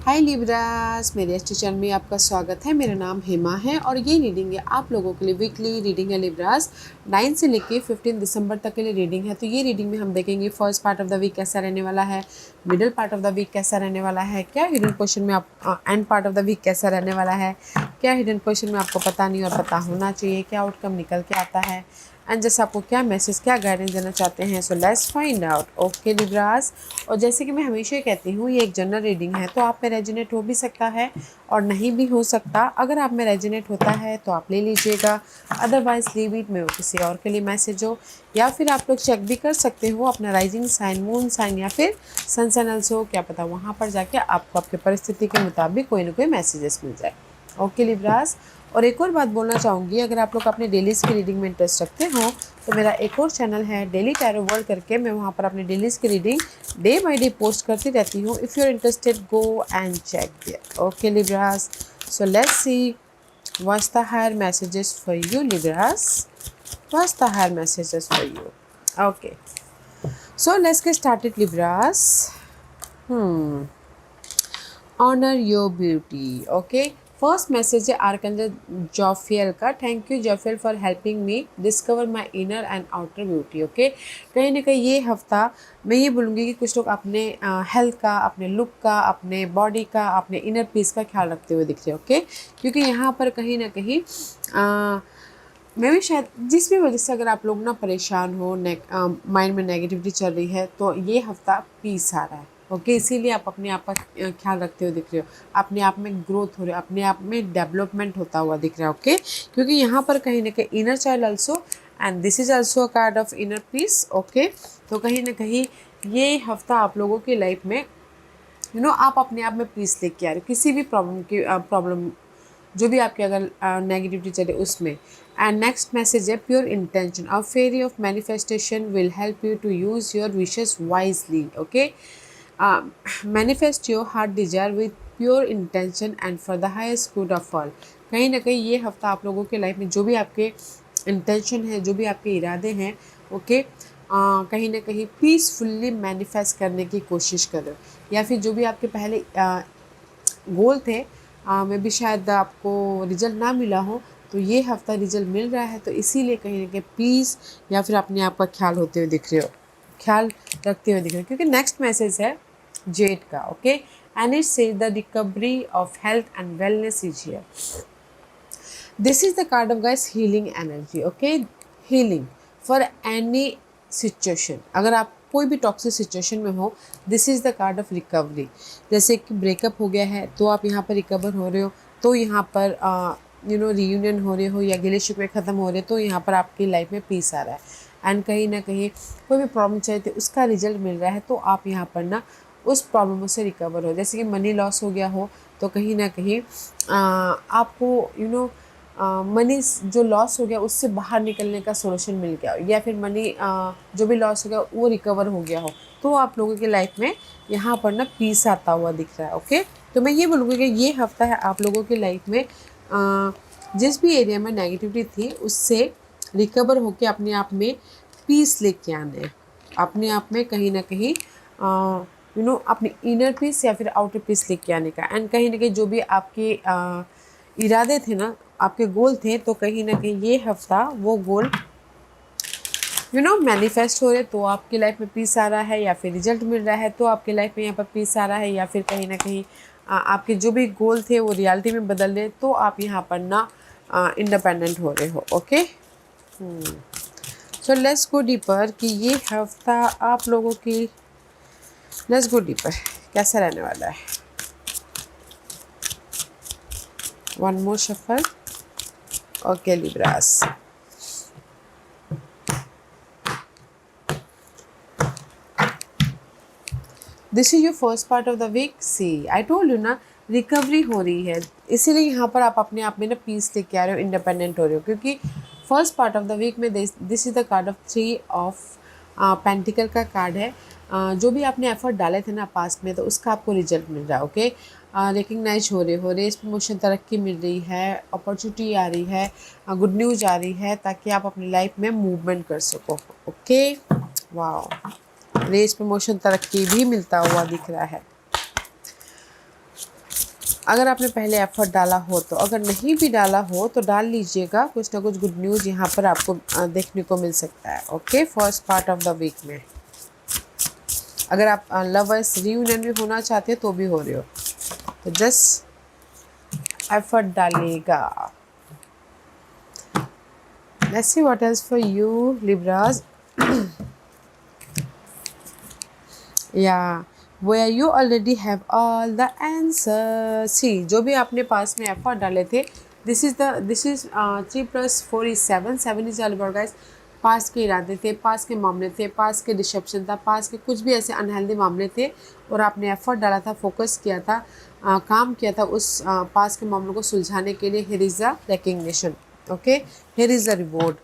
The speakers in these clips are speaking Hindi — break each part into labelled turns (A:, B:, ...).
A: हाय लिब्रास, मेरे इस चैनल में आपका स्वागत है। मेरा नाम हेमा है और ये रीडिंग है आप लोगों के लिए। वीकली रीडिंग है लिब्रास। 9 से लेके 15 दिसंबर तक के लिए रीडिंग है। तो ये रीडिंग में हम देखेंगे first part of the week कैसा रहने वाला है, middle part of the week कैसा रहने वाला है, क्या हिडन क्वेश्चन में आप end part of the week कैसा रहने वाला है, क्या हिडन क्वेश्चन में आपको पता नहीं और पता होना चाहिए, क्या आउटकम निकल के आता है एंड जैसे आपको क्या मैसेज, क्या गाइडेंस देना चाहते हैं। So let's find out. Okay Libras, और जैसे कि मैं हमेशा ही कहती हूँ, ये एक जनरल रीडिंग है, तो आप में रेजोनेट हो भी सकता है और नहीं भी हो सकता। अगर आप में रेजोनेट होता है तो आप ले लीजिएगा, अदरवाइज लीव इट में वो किसी और के लिए मैसेज हो। या फिर आप लोग चेक भी कर सकते हो अपना राइजिंग साइन, मून साइन या फिर सन सैनल्स हो, क्या पता वहाँ पर जाके आपको आपके परिस्थिति के मुताबिक कोई ना कोई मैसेजेस मिल जाए। ओके लिब्रास, और एक और बात बोलना चाहूँगी, अगर आप लोग अपने डेलीज़ की रीडिंग में इंटरेस्ट रखते हो तो मेरा एक और चैनल है डेली टैरो वर्ल्ड करके। मैं वहाँ पर अपने डेलीज़ की reading day by day post करती रहती हूँ। If you are interested go and check there. Okay Libras, so let's see what's the higher messages for you Libras, what's the higher messages for you. Okay, so let's get started Libras. Honour your beauty. Okay, first message है आर्कंजल जॉफियल का। Thank you Jophiel for helping me discover my inner and outer beauty. Okay, कहीं ना कहीं ये हफ्ता मैं ये बोलूँगी कि कुछ लोग अपने हेल्थ का, अपने लुक का, अपने बॉडी का, अपने इनर पीस का ख्याल रखते हुए दिख रहे हैं। ओके, क्योंकि यहाँ पर कहीं ना कहीं मैं भी शायद जिस भी वजह से अगर आप लोग ना परेशान हो, माइंड में नेगेटिविटी चल रही है, तो ये हफ्ता पीस आ रहा है। ओके, इसीलिए आप अपने आप का ख्याल रखते हुए दिख रहे हो, अपने आप में ग्रोथ हो रही है, अपने आप में डेवलपमेंट होता हुआ दिख रहा है। ओके, क्योंकि यहाँ पर कहीं ना कहीं inner child also and this is also a card of inner peace. Okay, तो कहीं ना कहीं ये हफ्ता आप लोगों की लाइफ में आप अपने आप में पीस लेके आ रहे हो, किसी भी प्रॉब्लम जो भी आपके अगर नेगेटिविटी चले उसमें। एंड नेक्स्ट मैसेज है pure intention. A fairy of manifestation will help you to use your wishes wisely. Okay, manifest your heart desire with pure intention and for the highest good of all. कहीं ना कहीं ये हफ्ता आप लोगों के लाइफ में जो भी आपके इंटेंशन है, जो भी आपके इरादे हैं, ओके, कहीं ना कहीं पीसफुल्ली मैनिफेस्ट करने की कोशिश करो। या फिर जो भी आपके पहले गोल थे, में भी शायद आपको रिजल्ट ना मिला हो, तो ये हफ्ता रिजल्ट मिल रहा है। तो इसीलिए कहीं ना कहीं पीस या फिर अपने आप का ख्याल होते हुए दिख रहे हो, ख्याल रखते हुए दिख रहे हो, क्योंकि नेक्स्ट मैसेज है जेड का। Okay, and it says the recovery of health and wellness is here. This is the card of guys healing energy. Okay, healing for any situation. अगर आप कोई भी टॉक्सिक सिचुएशन में हो, this is the card of recovery. जैसे कि ब्रेकअप हो गया है तो आप यहाँ पर रिकवर हो रहे हो, तो यहाँ पर रीयूनियन हो रहे हो या गिले शिकवे ख़त्म हो रहे हो, तो यहाँ पर आपकी लाइफ में पीस आ रहा है। एंड कहीं ना कहीं कोई भी प्रॉब्लम चाहिए तो उसका रिजल्ट मिल रहा है, तो आप यहाँ पर ना उस प्रॉब्लमों से रिकवर हो। जैसे कि मनी लॉस हो गया हो तो कहीं ना कहीं आपको मनी जो लॉस हो गया उससे बाहर निकलने का सोल्यूशन मिल गया, या फिर मनी जो भी लॉस हो गया वो रिकवर हो गया हो, तो आप लोगों की लाइफ में यहाँ पर ना पीस आता हुआ दिख रहा है। ओके, तो मैं ये बोलूँगी कि ये हफ्ता है आप लोगों की लाइफ में जिस भी एरिया में नेगेटिविटी थी उससे रिकवर होकर अपने आप में पीस लेके आने, अपने आप में कहीं ना कहीं अपनी इनर पीस या फिर आउटर पीस लेके आने का। एंड कहीं ना कहीं जो भी आपके इरादे थे ना, आपके गोल थे, तो कहीं ना कहीं ये हफ्ता वो गोल मैनिफेस्ट हो रहे, तो आपकी लाइफ में पीस आ रहा है, या फिर रिजल्ट मिल रहा है तो आपकी लाइफ में यहाँ पर पीस आ रहा है, या फिर कहीं ना कहीं आपके जो भी गोल थे वो रियलिटी में बदल रहे, तो आप यहाँ पर ना इंडिपेंडेंट हो रहे हो। Okay, so let's go deeper कि ये हफ्ता आप लोगों की, लेट्स गो डीपर, कैसा रहने वाला है। One more shuffle. Okay Libras, this is your first part of the week. See I told you ना, रिकवरी हो रही है, इसीलिए यहाँ पर आप अपने आप में ना पीस लेके आ रहे हो, इंडिपेंडेंट हो रहे हो, क्योंकि first part of the week में this is the card of 3 of pentacle का कार्ड है। जो भी आपने एफर्ट डाले थे ना पास्ट में, तो उसका आपको रिजल्ट मिल रहा है। ओके, रिकग्नाइज हो रहे हो, रेस प्रमोशन, तरक्की मिल रही है, अपॉर्चुनिटी आ रही है, गुड न्यूज़ आ रही है, ताकि आप अपनी लाइफ में मूवमेंट कर सको। ओके, वाह, रेस प्रमोशन तरक्की भी मिलता हुआ दिख रहा है। अगर आपने पहले एफर्ट डाला हो तो, अगर नहीं भी डाला हो तो डाल लीजिएगा, कुछ ना कुछ गुड न्यूज़ यहाँ पर आपको देखने को मिल सकता है। Okay, first part of the week में अगर आप लवर्स रियूनियन भी होना चाहते हो तो भी हो रहे हो, तो जस्ट एफर्ट डालिएगा। Let's see what else for you Libras. या where you already have all the answers. See, जो भी आपने पास में एफर्ट डाले थे, this is 3 + 4 is 7. 7 is all about guys पास के इरादे थे, पास के मामले थे, पास के डिसेप्शन था, पास के कुछ भी ऐसे अनहेल्दी मामले थे और आपने एफर्ट डाला था, फोकस किया था, काम किया था उस पास के मामलों को सुलझाने के लिए। Here is the recognition, okay, here is the reward.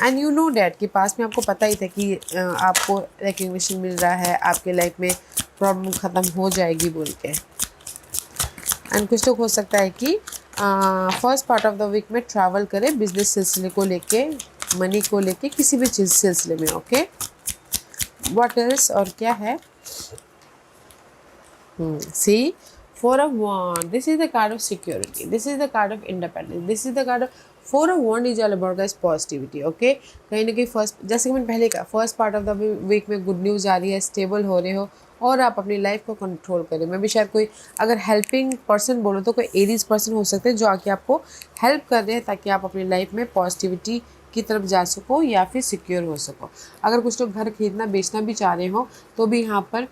A: And you know that कि पास में आपको पता ही था कि आपको रिकग्निशन मिल रहा है, आपके लाइफ में प्रॉब्लम ख़त्म हो जाएगी बोल के। एंड कुछ तो हो सकता है कि first part of the week में ट्रैवल करें बिजनेस सिलसिले को लेके, मनी को लेके, किसी भी चीज़ सिलसिले में। ओके, व्हाट एल्स और क्या है? सी, 4 of Wands, this is the card of security, this is the card of independence, this is the card of 4 of Wands is all about guys positivity. Okay, कहीं ना कहीं फर्स्ट, जैसे कि मैंने पहले कहा, first part of the week में गुड न्यूज़ आ रही है, स्टेबल हो रहे हो और आप अपनी लाइफ को कंट्रोल करें। मैं भी शायद कोई अगर हेल्पिंग पर्सन बोलो तो कोई एरीज पर्सन हो सकते हैं जो आके आपको हेल्प कर रहे हैं ताकि आप अपनी लाइफ में पॉजिटिविटी की तरफ जा सको या फिर सिक्योर हो सको। अगर कुछ लोग घर खरीदना बेचना भी चाह रहे हो तो भी यहाँ पर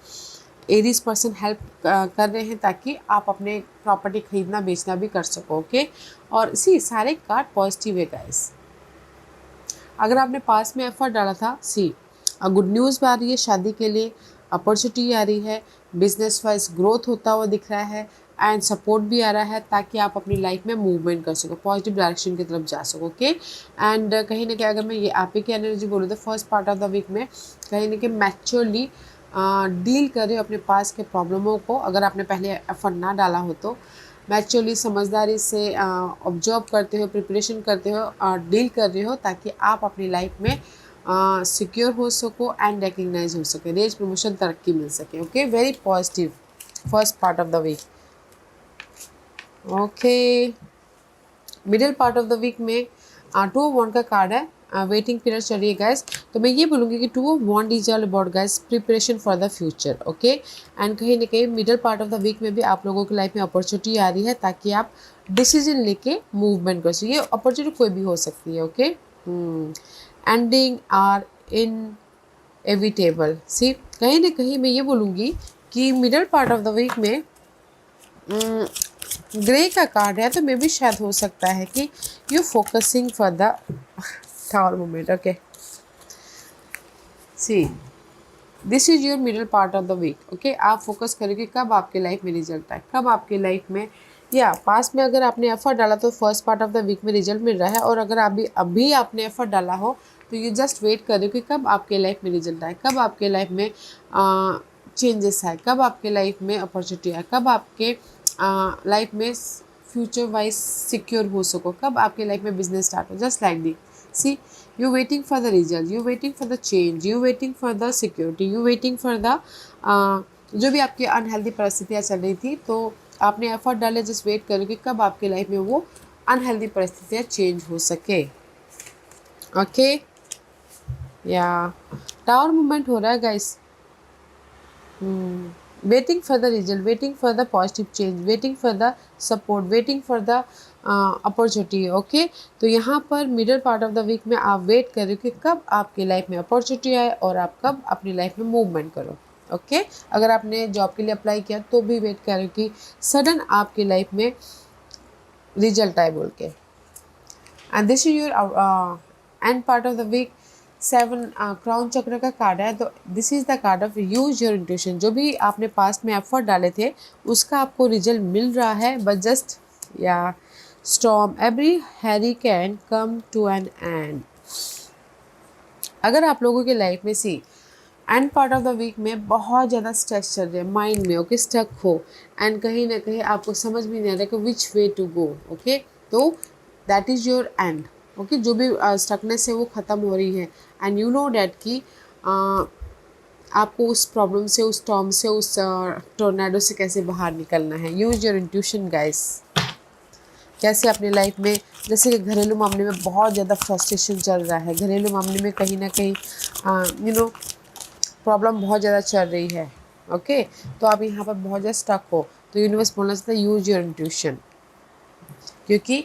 A: एरीज पर्सन हेल्प कर रहे हैं ताकि आप अपने प्रॉपर्टी खरीदना बेचना भी कर सको। ओके, और इसी सारे कार्ड पॉजिटिव है गाइस। अगर आपने पास में एफर्ट डाला था, सी गुड न्यूज़ भी आ रही है, शादी के लिए अपॉर्चुनिटी आ रही है, बिजनेस वाइज ग्रोथ होता हुआ दिख रहा है एंड सपोर्ट भी आ रहा है ताकि आप अपनी लाइफ में मूवमेंट कर सको, पॉजिटिव डायरेक्शन की तरफ जा सको। ओके, एंड कहीं ना कहीं अगर मैं ये आप ही की एनर्जी बोलूँ तो first part of the week में कहीं ना कहीं मैच्योरली डील कर रहे हो अपने पास के प्रॉब्लमों को। अगर आपने पहले एफर्ट ना डाला हो तो मैच्योरली समझदारी से ऑब्जर्व करते हो, प्रिपरेशन करते हो, डील कर रहे हो ताकि आप अपनी लाइफ में सिक्योर हो सको एंड रिकग्नाइज हो सके, रेज प्रमोशन तरक्की मिल सके। Okay, very positive first part of the week. Okay, middle part of the week में 2 of Wands का कार्ड है, वेटिंग पीरियड चल रही है गाइस। तो मैं ये बोलूँगी कि 2 of Wands is all about guys preparation for the future. Okay, and कहीं ना कहीं middle part of the week में भी आप लोगों की लाइफ में अपॉर्चुनिटी आ रही है ताकि आप डिसीजन लेके मूवमेंट कर सको। ये अपॉर्चुनिटी कोई भी हो सकती है। Okay, endings are inevitable. See, कहीं ना कहीं मैं ये बोलूँगी कि middle part of the week में ग्रे का कार्ड है तो मे भी शायद हो सकता है कि you focusing for the tower moment. Okay, see this is your middle part of the week. Okay, आप फोकस करेंगे कब आपके लाइफ में रिजल्ट आए, कब आपके लाइफ में, या पास में अगर आपने एफर्ट डाला तो first part of the week में रिजल्ट मिल रहा है, और अगर अभी आपने एफर्ट डाला हो तो ये जस्ट वेट करें कि कब आपके लाइफ में रिजल्ट आए, कब आपके लाइफ में चेंजेस आए, कब आपके लाइफ में अपॉर्चुनिटी आए, कब आपके लाइफ में फ्यूचर वाइज सिक्योर हो सको, कब आपके लाइफ में बिजनेस स्टार्ट हो। Just like the, see you waiting for the result, you waiting for the change, you waiting for the security, you waiting for the जो भी आपकी अनहेल्दी परिस्थितियाँ चल रही थी तो आपने एफर्ट डाले, जस्ट वेट करो कि कब आपके लाइफ में वो अनहेल्दी परिस्थितियाँ चेंज हो सके। ओके, या टावर मूवमेंट हो रहा है guys. Waiting for the result, waiting for the positive change, waiting for the support, waiting for the opportunity. Okay, तो यहाँ पर middle part of the week में आप वेट करो कि कब आपकी लाइफ में अपॉर्चुनिटी आए और आप कब अपनी लाइफ में मूवमेंट करो। ओके, अगर आपने जॉब के लिए अप्लाई किया तो भी वेट करो कि सडन आपकी लाइफ में रिजल्ट आए बोल के। And this is your end part of the week 7 crown चक्र का कार्ड है, तो this is the card of use your intuition. जो भी आपने पास्ट में एफर्ट डाले थे उसका आपको रिजल्ट मिल रहा है, बट जस्ट या storm every hurricane come to an end. अगर आप लोगों की लाइफ में see end part of the week में बहुत ज़्यादा स्ट्रेस चल रहे हैं माइंड में, ओके, स्टक हो एंड कहीं ना कहीं आपको समझ भी नहीं आ रहा कि विच वे टू गो, ओके, तो that is your and. Okay, जो भी स्टकनेस है वो ख़त्म हो रही है एंड यू नो डैट कि आपको उस प्रॉब्लम से, उस टॉर्म से, उस टोर्नेडो से कैसे बाहर निकलना है। Use your intuition guys. कैसे अपनी लाइफ में, जैसे कि घरेलू मामले में बहुत ज़्यादा फ्रस्ट्रेशन चल रहा है, घरेलू मामले में कहीं ना कहीं प्रॉब्लम बहुत ज़्यादा चल रही है। ओके, तो आप यहाँ पर बहुत ज़्यादा स्टक हो, तो यूनिवर्स बोलना चाहता है यूज योर इंट्यूशन, क्योंकि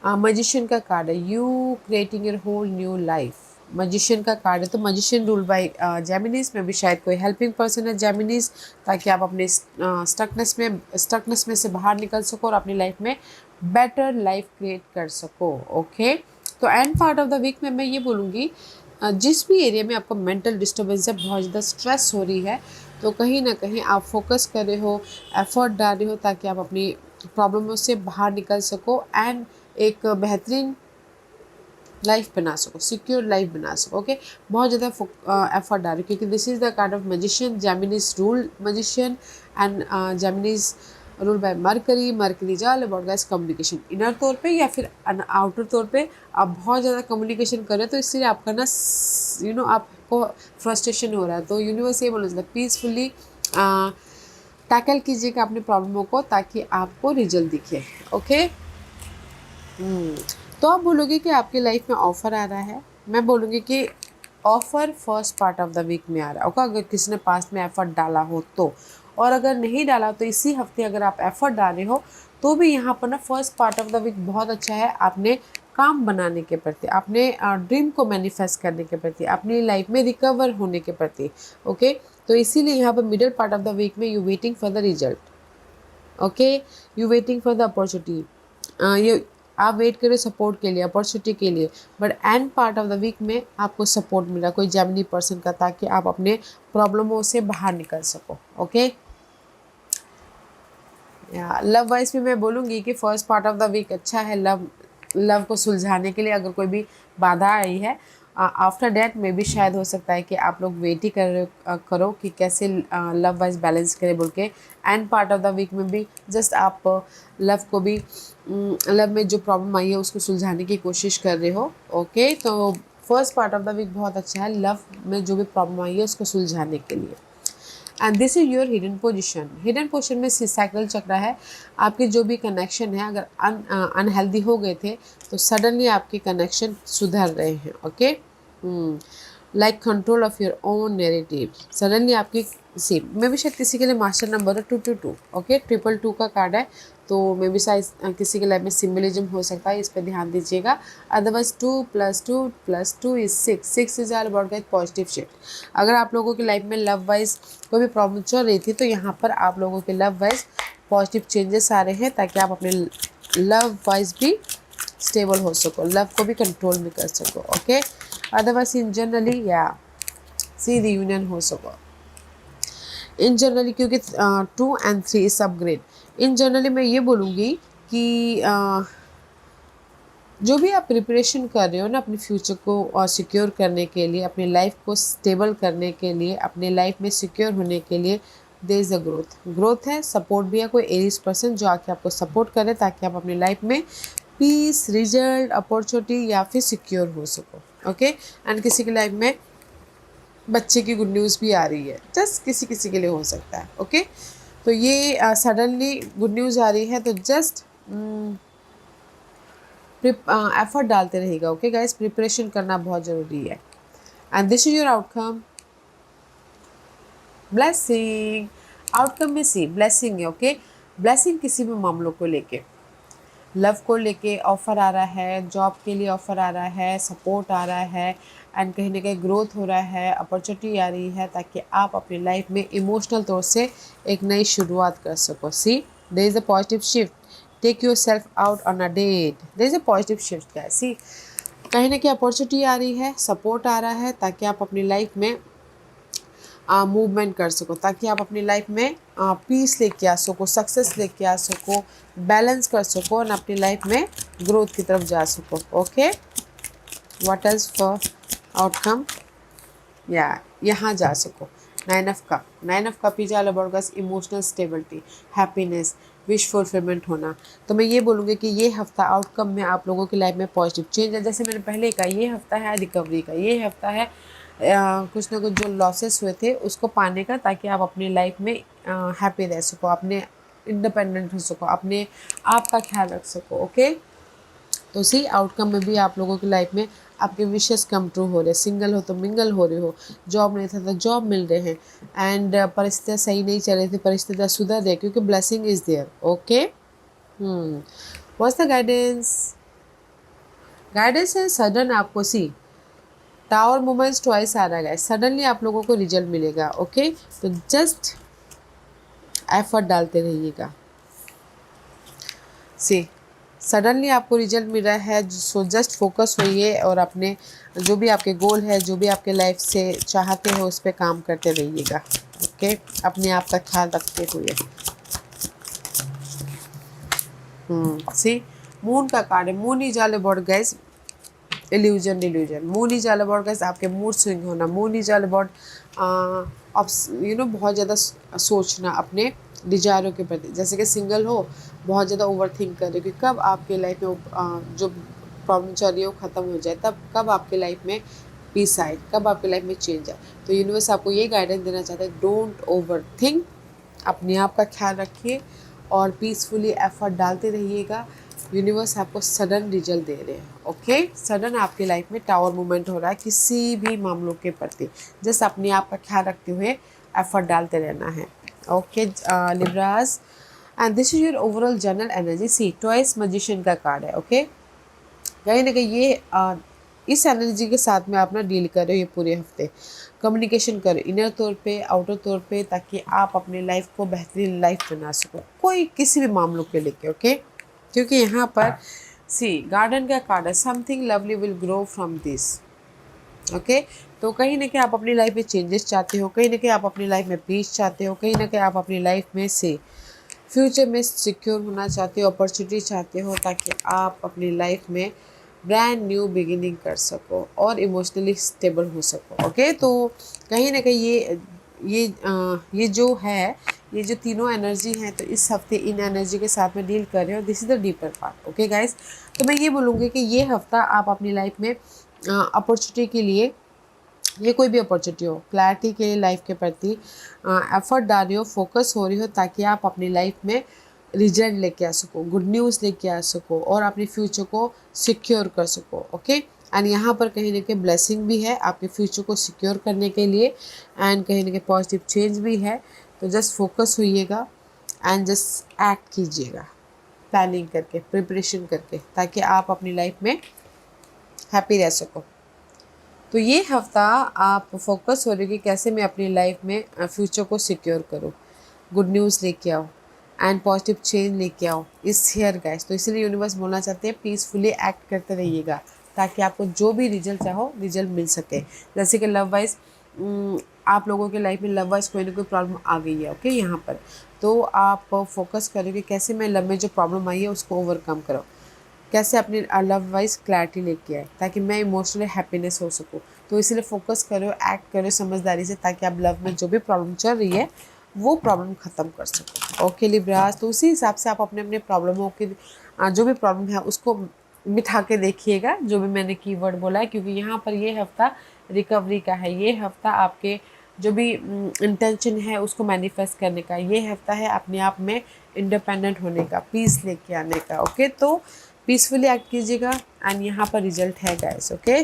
A: मजिशियन का कार्ड है, you creating your whole new life. Magician का कार्ड है, तो मजिशियन रूल बाय जेमिनीज में भी शायद कोई हेल्पिंग पर्सन है जेमिनीज, ताकि आप अपने स्टकनेस में से बाहर निकल सको और अपनी लाइफ में बेटर लाइफ क्रिएट कर सको। ओके, तो end part of the week में मैं ये बोलूँगी, जिस भी एरिया में आपको मेंटल डिस्टर्बेंस है, बहुत ज़्यादा स्ट्रेस हो रही है, तो कहीं ना कहीं आप फोकस कर रहे हो, एफर्ट डाल रहे हो, ताकि आप अपनी प्रॉब्लमों से बाहर निकल सको एंड एक बेहतरीन लाइफ बना सको, सिक्योर लाइफ बना सको। ओके, बहुत ज़्यादा एफर्ट डाल रही, क्योंकि this is the card of magician, Geminis rule magician and Geminis rule by Mercury. Mercury जाल अबाउट गाइस कम्युनिकेशन, इनर तौर पे या फिर आउटर तौर पे आप बहुत ज़्यादा कम्युनिकेशन कर रहे हो, तो इसलिए आपका ना आपको फ्रस्ट्रेशन हो रहा है। तो यूनिवर्स ये बोलना चाहता है पीसफुली टैकल कीजिएगा अपने प्रॉब्लमों को, ताकि आपको रिजल्ट दिखे। ओके, तो आप बोलोगे कि आपकी लाइफ में ऑफ़र आ रहा है, मैं बोलूँगी कि offer first part of the week में आ रहा होगा, अगर किसी ने पास्ट में एफ़र्ट डाला हो तो। और अगर नहीं डाला तो इसी हफ्ते अगर आप एफ़र्ट डाले हो, तो भी यहाँ पर ना first part of the week बहुत अच्छा है आपने काम बनाने के प्रति, अपने ड्रीम को मैनिफेस्ट करने के प्रति, अपनी लाइफ में रिकवर होने के प्रति। ओके, तो इसीलिए यहाँ पर middle part of the week में you waiting for the result. Okay, you waiting for the opportunity, ये आप वेट करें सपोर्ट के लिए, अपॉर्चुनिटी के लिए, but end part of the week में आपको सपोर्ट मिला कोई जेमिनी पर्सन का, ताकि आप अपने प्रॉब्लमों से बाहर निकल सको। ओके, लव वाइज भी मैं बोलूँगी कि first part of the week अच्छा है लव को सुलझाने के लिए, अगर कोई भी बाधा आई है। आफ्टर डैट में भी शायद हो सकता है कि आप लोग वेट ही करो कि कैसे लव वाइज बैलेंस करें बोल के। End part of the week में भी जस्ट आप लव को भी लव में जो प्रॉब्लम आई है उसको सुलझाने की कोशिश कर रहे हो। ओके, तो first part of the week बहुत अच्छा है लव में जो भी प्रॉब्लम आई है उसको सुलझाने के लिए। And this is your hidden position. Hidden position में साइकिल चक्र है, आपके जो भी कनेक्शन है अगर अनहेल्दी हो गए थे, तो सडनली आपके कनेक्शन सुधर रहे हैं। Okay, like control of your own narrative, suddenly आपकी मे भी शायद किसी के लिए मास्टर नंबर है 222। ओके, 222 का कार्ड है, तो मे भी शायद किसी के लाइफ में सिम्बलिज्म हो सकता है, इस पर ध्यान दीजिएगा। Otherwise 2 + 2 + 2 is 6। 6 is all about positive shift. अगर आप लोगों की लाइफ में लव वाइज कोई भी प्रॉब्लम चल रही थी, तो यहाँ पर आप लोगों के लव वाइज पॉजिटिव चेंजेस आ रहे हैं, ताकि आप अपने लव वाइज भी स्टेबल हो सको, लव को भी कंट्रोल में कर सको। Okay, otherwise in generally see reunion हो सको इन जनरली, क्योंकि 2 और 3 इज अपग्रेड। इन जनरली मैं ये बोलूँगी कि जो भी आप प्रिपरेशन कर रहे हो ना अपने फ्यूचर को सिक्योर करने के लिए, अपनी लाइफ को स्टेबल करने के लिए, अपने लाइफ में सिक्योर होने के लिए, देयर इज़ अ ग्रोथ है, सपोर्ट भी है, कोई एरीज पर्सन जो आके आपको सपोर्ट करे, ताकि आप अपनी लाइफ में पीस, रिजल्ट, अपॉर्चुनिटी या फिर सिक्योर हो सको। ओके, एंड किसी की लाइफ में बच्चे की गुड न्यूज़ भी आ रही है, जस्ट किसी किसी के लिए हो सकता है। ओके, तो ये सडनली गुड न्यूज़ आ रही है, तो जस्ट एफर्ट डालते रहेगा। ओके गाइस, प्रिपरेशन करना बहुत ज़रूरी है। And this is your outcome, blessing. Outcome में सी ब्लेसिंग है। ओके, ब्लेसिंग किसी भी मामलों को लेके, लव को लेके ऑफ़र आ रहा है, जॉब के लिए ऑफ़र आ रहा है, सपोर्ट आ रहा है, एंड कहीं ना कहीं ग्रोथ हो रहा है, अपॉर्चुनिटी आ रही है, ताकि आप अपनी लाइफ में इमोशनल तौर से एक नई शुरुआत कर सको। See, there is a positive shift, take yourself out on a date, there is a positive shift है। सी, कहीं ना कहीं अपॉर्चुनिटी आ रही है, सपोर्ट आ रहा है, ताकि आप अपनी लाइफ में मूवमेंट कर सको, ताकि आप अपनी लाइफ में पीस लेके आ सको, सक्सेस लेके आ सको, बैलेंस कर सको, और अपनी लाइफ में ग्रोथ की तरफ जा सको। Okay, what is for outcome, यहाँ जा सको। 9 of cup, 9 of cup is all about guys emotional stability, happiness, wish fulfilment होना। तो मैं ये बोलूँगी कि ये हफ्ता आउटकम में आप लोगों की लाइफ में पॉजिटिव चेंज है। जैसे मैंने पहले कहा, ये हफ्ता है रिकवरी का, ये हफ्ता है कुछ ना कुछ जो लॉसेस हुए थे उसको पाने का, ताकि आप अपनी लाइफ में हैप्पी रह सको, अपने इंडिपेंडेंट हो सको, अपने आप का ख्याल रख सको। ओके, तो सी आउटकम में भी आप लोगों की लाइफ में आपके विशेस कम ट्रू हो रहे, सिंगल हो तो मिंगल हो रहे हो, जॉब नहीं था तो जॉब मिल रहे हैं, एंड परिस्थितियाँ सही नहीं चल रही थी, परिस्थितियाँ सुधर रही, क्योंकि blessing is there. Okay, what's the guidance? Guidance है सडन, आपको सी टावर मोमेंट्स ट्वाइस आ रहा है, सडनली आप लोगों को रिजल्ट मिलेगा। ओके, तो जस्ट एफर्ट डालते रहिएगा। सी सडनली आपको रिजल्ट मिल रहा है, सो जस्ट फोकस होइए और अपने जो भी आपके गोल है, जो भी आपके लाइफ से चाहते हो, उस पर काम करते रहिएगा। ओके, अपने आप का ख्याल रखते हुए। सी मून का कार्ड है, moon is all about guys illusion delusion. Moon is all about guys आपके मूड स्विंग होना। मून इज ऑल अबाउट बहुत ज़्यादा सोचना अपने डिजायरों के प्रति। जैसे कि सिंगल हो, बहुत ज़्यादा ओवर थिंक कर रहे हो कि कब आपके लाइफ में जो प्रॉब्लम चल रही है वो ख़त्म हो जाए, तब कब आपके लाइफ में पीस आए, कब आपके लाइफ में चेंज आए। तो यूनिवर्स आपको ये गाइडेंस देना चाहता है, डोंट ओवर थिंक, अपने आप का ख्याल रखिए और पीसफुली एफर्ट डालते रहिएगा। यूनिवर्स आपको सडन रिजल्ट दे रहे हैं। ओके, सडन आपकी लाइफ में टावर मूवमेंट हो रहा है किसी भी मामलों के प्रति, जस्ट अपने आप का ख्याल रखते हुए एफर्ट डालते रहना है। Okay Libras, and this is your overall general energy. See twice magician का कार्ड है। ओके, कहीं ना कहीं ये इस एनर्जी के साथ में आप ना डील कर रहे हो ये पूरे हफ्ते। कम्युनिकेशन करो इनर तौर पे, आउटर तौर पे, ताकि आप अपनी लाइफ को बेहतरीन लाइफ बना सको, कोई किसी भी मामलों के लेके। ओके, क्योंकि यहाँ पर सी गार्डन का कार्ड है, something lovely will grow from this. Okay, तो कहीं ना कहीं आप अपनी लाइफ में चेंजेस चाहते हो, कहीं ना कहीं आप अपनी लाइफ में पीस चाहते हो, कहीं ना कहीं आप अपनी लाइफ में से फ्यूचर में सिक्योर होना चाहते हो, अपॉर्चुनिटी चाहते हो, ताकि आप अपनी लाइफ में ब्रांड न्यू बिगिनिंग कर सको और इमोशनली स्टेबल हो सको। ओके, तो कहीं ना कहीं ये जो है, ये जो तीनों एनर्जी हैं, तो इस हफ्ते इन एनर्जी के साथ में डील कर रहे हो। This is the deeper part. Okay guys, तो मैं ये बोलूँगी कि ये हफ्ता आप अपनी लाइफ में अपॉर्चुनिटी के लिए, ये कोई भी अपॉर्चुनिटी हो, क्लैरिटी के लिए लाइफ के प्रति एफर्ट डाल रही हो, फोकस हो रही हो, ताकि आप अपनी लाइफ में रिजल्ट लेके आ सको, गुड न्यूज़ लेके आ सको और अपने फ्यूचर को सिक्योर कर सको। ओके, एंड यहाँ पर कहीं ना कहीं ब्लेसिंग भी है आपके फ्यूचर को सिक्योर करने के लिए, एंड कहीं ना कहीं पॉजिटिव चेंज भी है। तो जस्ट फोकस होइएगा एंड जस्ट एक्ट कीजिएगा, प्लानिंग करके, प्रिपरेशन करके, ताकि आप अपनी लाइफ में हैप्पी रह सको। तो ये हफ्ता आप फोकस हो रही कि कैसे मैं अपनी लाइफ में फ्यूचर को सिक्योर करूँ, गुड न्यूज़ लेके आओ एंड पॉजिटिव चेंज लेके आओ इस ईयर गाइस। तो इसीलिए यूनिवर्स बोलना चाहते हैं पीसफुली एक्ट करते रहिएगा, ताकि आपको जो भी रिजल्ट चाहो रिजल्ट मिल सके। जैसे कि लव वाइज आप लोगों के लाइफ में लव वाइज कोई ना कोई प्रॉब्लम आ गई है। ओके, यहाँ पर तो आप फोकस करोगे कैसे मैं लव में जो प्रॉब्लम आई है उसको ओवरकम करो, कैसे अपनी लव वाइज क्लैरिटी लेके आए, ताकि मैं इमोशनली हैप्पीनेस हो सकूँ। तो इसलिए फोकस करो, एक्ट करो समझदारी से, ताकि आप लव में जो भी प्रॉब्लम चल रही है वो प्रॉब्लम ख़त्म कर सको। ओके लिब्रास, तो उसी हिसाब से आप अपने अपने प्रॉब्लमों की जो भी प्रॉब्लम है उसको मिठा के देखिएगा, जो भी मैंने कीवर्ड बोला है, क्योंकि यहाँ पर ये हफ्ता रिकवरी का है, ये हफ्ता आपके जो भी इंटेंशन है उसको मैनिफेस्ट करने का, ये हफ्ता है अपने आप में इंडिपेंडेंट होने का, पीस लेके आने का। ओके, तो पीसफुली एक्ट कीजिएगा एंड यहाँ पर रिजल्ट है गाइस। ओके,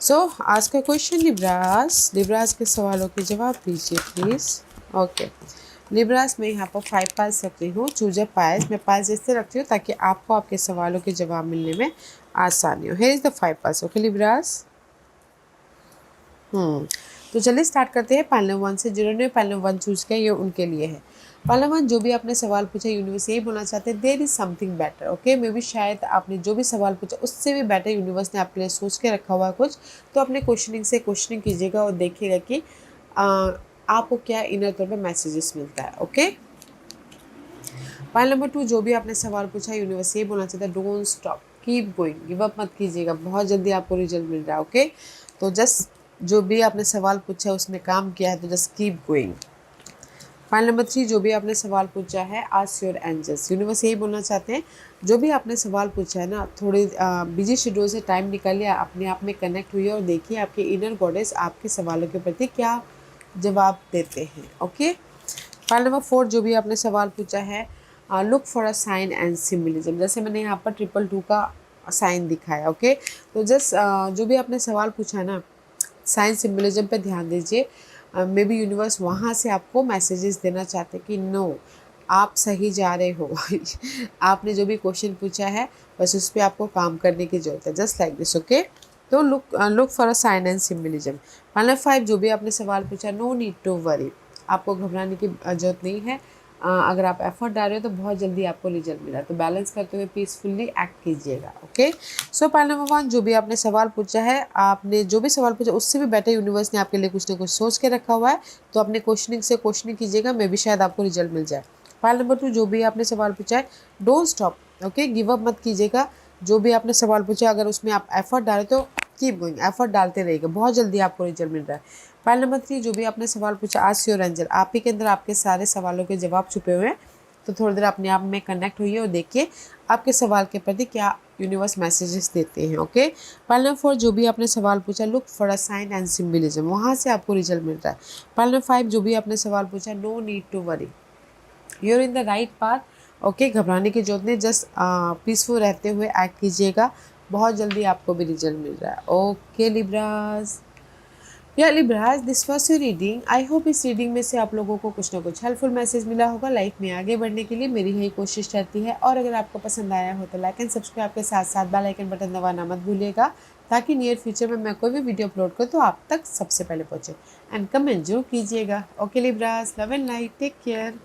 A: सो आज का क्वेश्चन लिब्रास के सवालों के जवाब दीजिए प्लीज़। ओके लिब्रास, मैं यहाँ पर 5 पाइल्स रख रही हूँ, चूज अ पाइल्स। मैं पाइल्स इससे रखती हूँ ताकि आपको आपके सवालों के जवाब मिलने में आसानी हो। Here is the 5 piles. Okay Libras, तो चलिए स्टार्ट करते हैं पाइल नंबर 1 से। जिन्होंने पाइल नंबर 1 चूज़ किया ये उनके लिए है। पाइल नंबर 1, जो भी आपने सवाल पूछा यूनिवर्स यही बोलना चाहते हैं there is something better. Okay, may भी शायद आपने जो भी सवाल पूछा उससे भी बेटर यूनिवर्स ने आपके लिए सोच के रखा हुआ है कुछ। तो अपने क्वेश्चनिंग से क्वेश्चनिंग कीजिएगा और देखिएगा कि आपको क्या इनर तौर पर मैसेजेस मिलता है। ओके, पाइल नंबर 2, जो भी आपने सवाल पूछा यूनिवर्स यही बोलना चाहता है don't stop, keep going, give up मत कीजिएगा, बहुत जल्दी आपको रिजल्ट मिल रहा है। ओके, तो जस्ट जो भी आपने सवाल पूछा उसने काम किया है तो just keep going. File number 3, जो भी आपने सवाल पूछा है, आस्क योर एंजल्स। यूनिवर्स यही बोलना चाहते हैं, जो भी आपने सवाल पूछा है ना, थोड़े बिजी शेड्यूल से टाइम निकालिए, अपने आप में कनेक्ट हुई और देखिए आपके इनर गॉडेस आपके सवालों के प्रति क्या जवाब देते हैं। ओके, फाइल नंबर 4, जो भी आपने सवाल पूछा है, look for a sign and symbolism. जैसे मैंने यहाँ पर 222 का साइन दिखाया। ओके, तो जस्ट जो भी आपने सवाल पूछा ना, साइन सिम्बलिज्म पे ध्यान दीजिए। मे बी यूनिवर्स वहाँ से आपको मैसेजेस देना चाहते हैं कि नो, आप सही जा रहे हो। आपने जो भी क्वेश्चन पूछा है बस उस पर आपको काम करने की जरूरत है, जस्ट लाइक दिस। ओके, तो look for a sign and symbolism. Final 5, जो भी आपने सवाल पूछा, नो नीड टू वरी, आपको घबराने की जरूरत नहीं है। अगर आप एफर्ट डाल रहे हो तो बहुत जल्दी आपको रिजल्ट मिला, तो बैलेंस करते हुए पीसफुली एक्ट कीजिएगा। ओके, सो पार्ट नंबर 1, जो भी आपने सवाल पूछा है, आपने जो भी सवाल पूछा उससे भी बेटर यूनिवर्स ने आपके लिए कुछ ना कुछ सोच के रखा हुआ है, तो अपने क्वेश्चनिंग से क्वेश्चनिंग कीजिएगा, मे भी शायद आपको रिजल्ट मिल जाए। पार्ट नंबर 2, जो भी आपने सवाल पूछा है, don't stop. Okay, give up मत कीजिएगा। जो भी आपने सवाल पूछा, अगर उसमें आप एफर्ट डालें तो कीप गोइंग, एफर्ट डालते रहिएगा, बहुत जल्दी आपको रिजल्ट मिल रहा है। पार्ट नंबर 3, जो भी आपने सवाल पूछा, आस्क योर एंजल, आप ही के अंदर आपके सारे सवालों के जवाब छुपे हुए हैं, तो थोड़ी देर अपने आप में कनेक्ट हुई और देखिए आपके सवाल के प्रति क्या यूनिवर्स मैसेजेस देते हैं। ओके, पार्ट नंबर 4, जो भी आपने सवाल पूछा, look for a sign and symbolism, वहाँ से आपको रिजल्ट मिल रहा है। पार्ट नंबर 5, जो भी आपने सवाल पूछा, no need to worry, you are in the right path. Okay, घबराने की जरूरत नहीं, जस्ट पीसफुल रहते हुए एक्ट कीजिएगा, बहुत जल्दी आपको भी रिजल्ट मिल रहा है। ओके लिब्रास, या Libras, this was your reading. I hope इस रीडिंग में से आप लोगों को कुछ ना कुछ हेल्पफुल मैसेज मिला होगा। लाइफ में आगे बढ़ने के लिए मेरी यही कोशिश रहती है, और अगर आपको पसंद आया हो तो लाइक एंड सब्सक्राइब के साथ साथ बेल आइकन बटन दबाना मत भूलिएगा, ताकि नियर फ्यूचर में मैं कोई भी वीडियो अपलोड करूँ तो आप तक सबसे पहले पहुँचे। एंड कमेंट जरूर कीजिएगा। Okay Libras, love and light, take care.